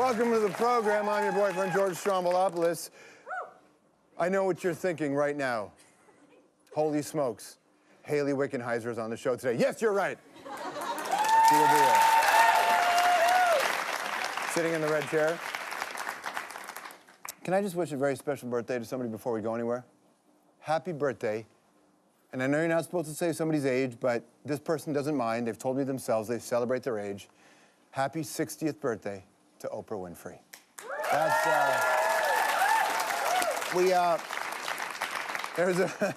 welcome to the program. I'm your boyfriend, George Stroumboulopoulos. I know what you're thinking right now. Holy smokes. Haley Wickenheiser is on the show today. Yes, you're right. She will be here. Sitting in the red chair. Can I just wish a very special birthday to somebody before we go anywhere? Happy birthday. And I know you're not supposed to say somebody's age, but this person doesn't mind. They've told me themselves they celebrate their age. Happy 60th birthday to Oprah Winfrey. That's,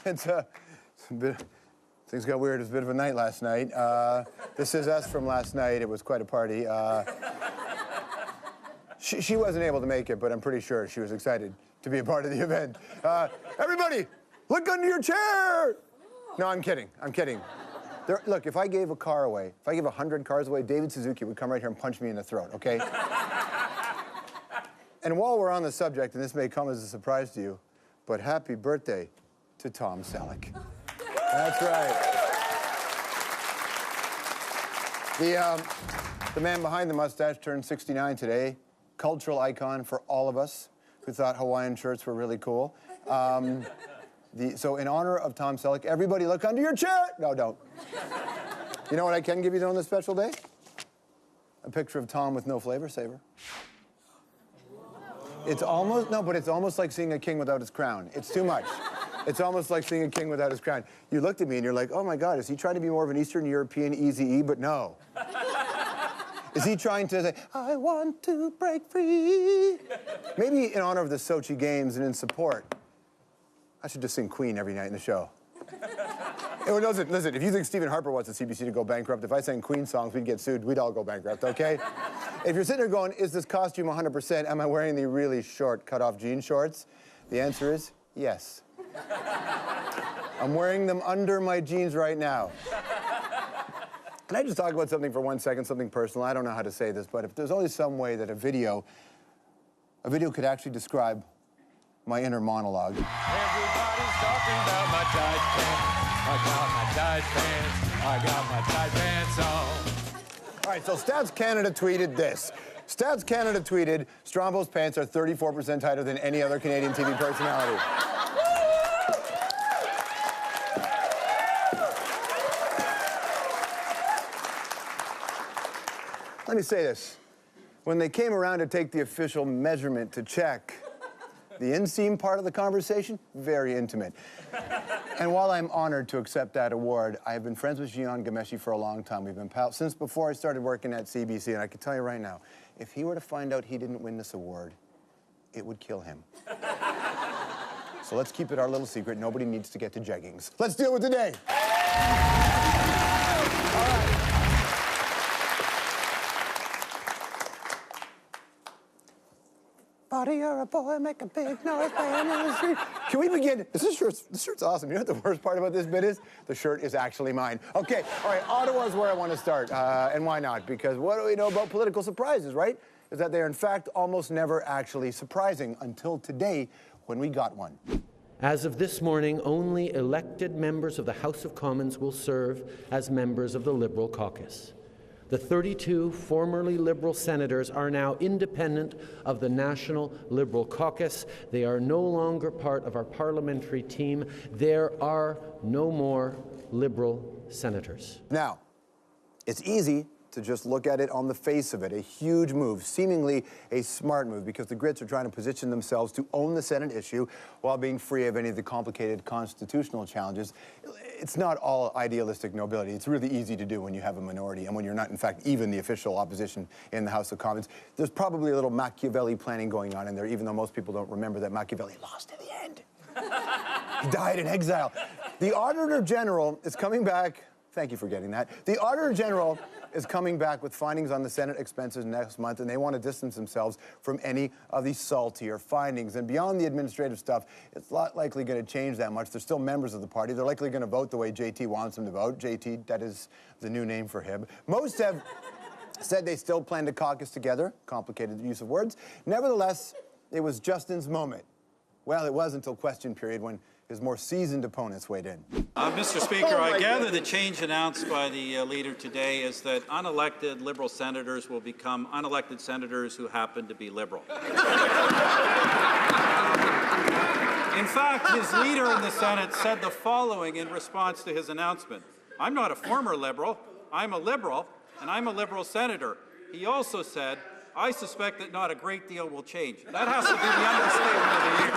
it's a bit, things got weird. It was a bit of a night last night. This is us from last night. It was quite a party. She wasn't able to make it, but I'm pretty sure she was excited to be a part of the event. Everybody, look under your chair! No, I'm kidding. I'm kidding. Look, if I gave a car away, if I gave 100 cars away, David Suzuki would come right here and punch me in the throat, okay? And while we're on the subject, and this may come as a surprise to you, but happy birthday to Tom Selleck. That's right. The man behind the mustache turned 69 today. Cultural icon for all of us who thought Hawaiian shirts were really cool. So in honor of Tom Selleck, everybody look under your chair! No, don't. You know what I can give you on this special day? A picture of Tom with no flavor saver. It's almost, no, but it's almost like seeing a king without his crown. It's too much. It's almost like seeing a king without his crown. You looked at me and you're like, oh my God, is he trying to be more of an Eastern European Eazy-E? But no. Is he trying to say, I want to break free? Maybe in honor of the Sochi Games and in support, I should just sing Queen every night in the show. Listen, if you think Stephen Harper wants the CBC to go bankrupt, if I sang Queen songs, we'd get sued, we'd all go bankrupt, okay? If you're sitting there going, is this costume 100%? Am I wearing the really short cut-off jean shorts? The answer is yes. I'm wearing them under my jeans right now. Can I just talk about something for 1 second, something personal? I don't know how to say this, but if there's only some way that a video could actually describe my inner monologue. Everybody's talking about my tight pants. I got my tight pants. I got my tight pants on. All right, so Stats Canada tweeted this. Stats Canada tweeted, Strombo's pants are 34% tighter than any other Canadian TV personality. Let me say this. When they came around to take the official measurement to check, the inseam part of the conversation, very intimate. And while I'm honored to accept that award, I have been friends with Jian Ghomeshi for a long time. We've been pals since before I started working at CBC, and I can tell you right now, if he were to find out he didn't win this award, it would kill him. So let's keep it our little secret. Nobody needs to get to jeggings. Let's deal with today. All right. Buddy, you're a boy, make a big noise, playing in the street. Can we begin? This shirt's awesome. You know what the worst part about this bit is? The shirt is actually mine. Okay, all right, Ottawa's where I want to start. And why not? Because what do we know about political surprises, right? Is that they're in fact almost never actually surprising until today when we got one. As of this morning, only elected members of the House of Commons will serve as members of the Liberal caucus. The 32 formerly Liberal senators are now independent of the National Liberal caucus. They are no longer part of our parliamentary team. There are no more Liberal senators. Now, it's easy to just look at it on the face of it, a huge move, seemingly a smart move, because the Grits are trying to position themselves to own the Senate issue while being free of any of the complicated constitutional challenges. It's not all idealistic nobility. It's really easy to do when you have a minority and when you're not, in fact, even the official opposition in the House of Commons. There's probably a little Machiavelli planning going on in there, even though most people don't remember that Machiavelli lost in the end. He died in exile. The Auditor General is coming back. Thank you for getting that. The Auditor General is coming back with findings on the Senate expenses next month, and they want to distance themselves from any of these saltier findings. And beyond the administrative stuff, it's not likely going to change that much. They're still members of the party. They're likely going to vote the way JT wants them to vote. JT, that is the new name for him. Most have said they still plan to caucus together. Complicated use of words. Nevertheless, it was Justin's moment. Well, it was until question period when his more seasoned opponents weighed in. Mr. Speaker, I gather the change announced by the leader today is that unelected Liberal senators will become unelected senators who happen to be Liberal. In fact, his leader in the Senate said the following in response to his announcement. I'm not a former Liberal, I'm a Liberal, and I'm a Liberal senator. He also said, I suspect that not a great deal will change. That has to be the understatement of the year.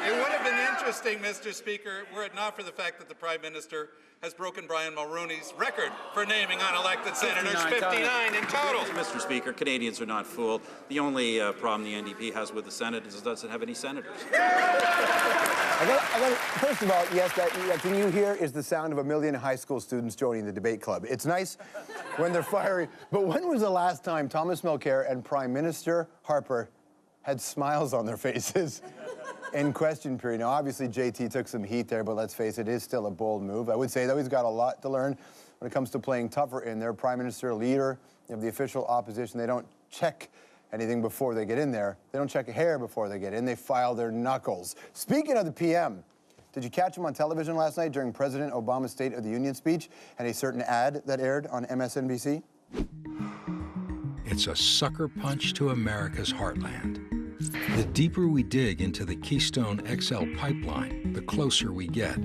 It would have been interesting, Mr. Speaker, were it not for the fact that the Prime Minister has broken Brian Mulroney's record for naming unelected senators, 59 in total. Mr. Speaker, Canadians are not fooled. The only problem the NDP has with the Senate is it doesn't have any senators. First of all, yes, that thing you hear is the sound of 1 million high school students joining the debate club. It's nice when they're fiery, but when was the last time Thomas Mulcair and Prime Minister Harper had smiles on their faces in question period? Now, obviously, JT took some heat there, but let's face it, it is still a bold move. I would say, though, he's got a lot to learn when it comes to playing tougher in there. Prime Minister, leader of the official opposition, they don't check anything before they get in there. They don't check a hair before they get in. They file their knuckles. Speaking of the PM, did you catch him on television last night during President Obama's State of the Union speech and a certain ad that aired on MSNBC? It's a sucker punch to America's heartland. The deeper we dig into the Keystone XL pipeline, the closer we get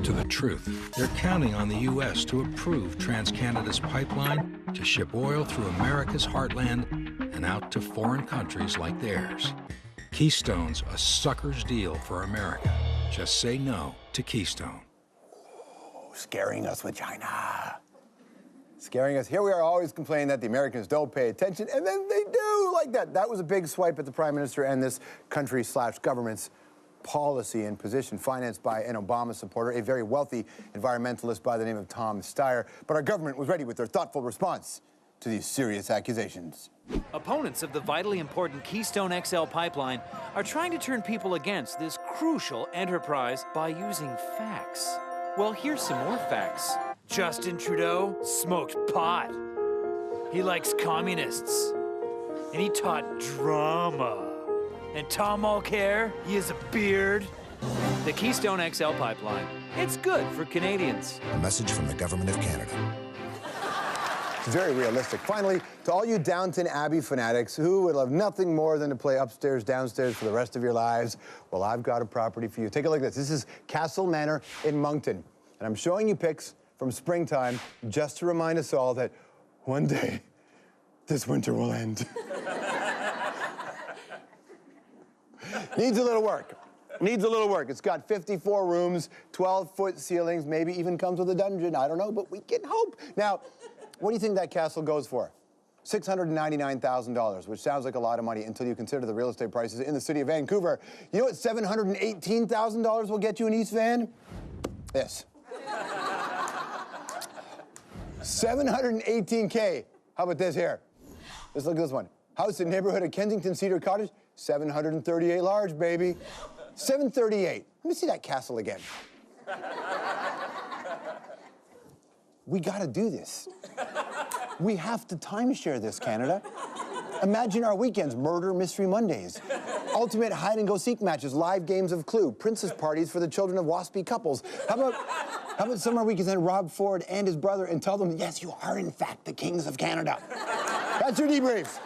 to the truth. They're counting on the U.S. to approve TransCanada's pipeline to ship oil through America's heartland and out to foreign countries like theirs. Keystone's a sucker's deal for America. Just say no to Keystone. Oh, scaring us with China. Scaring us. Here we are always complaining that the Americans don't pay attention, and then they do like that. That was a big swipe at the Prime Minister and this country/government's policy and position, financed by an Obama supporter, a very wealthy environmentalist by the name of Tom Steyer. But our government was ready with their thoughtful response to these serious accusations. Opponents of the vitally important Keystone XL pipeline are trying to turn people against this crucial enterprise by using facts. Well, here's some more facts. Justin Trudeau smoked pot. He likes communists. And he taught drama. And Tom Mulcair, he has a beard. The Keystone XL pipeline, it's good for Canadians. A message from the Government of Canada. It's very realistic. Finally, to all you Downton Abbey fanatics who would love nothing more than to play upstairs, downstairs for the rest of your lives, well, I've got a property for you. Take a look at this. This is Castle Manor in Moncton. And I'm showing you pics from springtime just to remind us all that one day this winter will end. Needs a little work. Needs a little work. It's got 54 rooms, 12-foot ceilings, maybe even comes with a dungeon. I don't know, but we can hope. Now, what do you think that castle goes for? $699,000, which sounds like a lot of money until you consider the real estate prices in the city of Vancouver. You know what $718,000 will get you in East Van? This. $718K. How about this here? Let's look at this one. House in neighborhood of Kensington Cedar Cottage, 738 large, baby. 738. Let me see that castle again. We gotta do this. We have to timeshare this, Canada. Imagine our weekends, murder mystery Mondays, ultimate hide-and-go-seek matches, live games of Clue, princess parties for the children of waspy couples. How about summer weekends and Rob Ford and his brother and tell them, yes, you are in fact the kings of Canada. That's your debrief.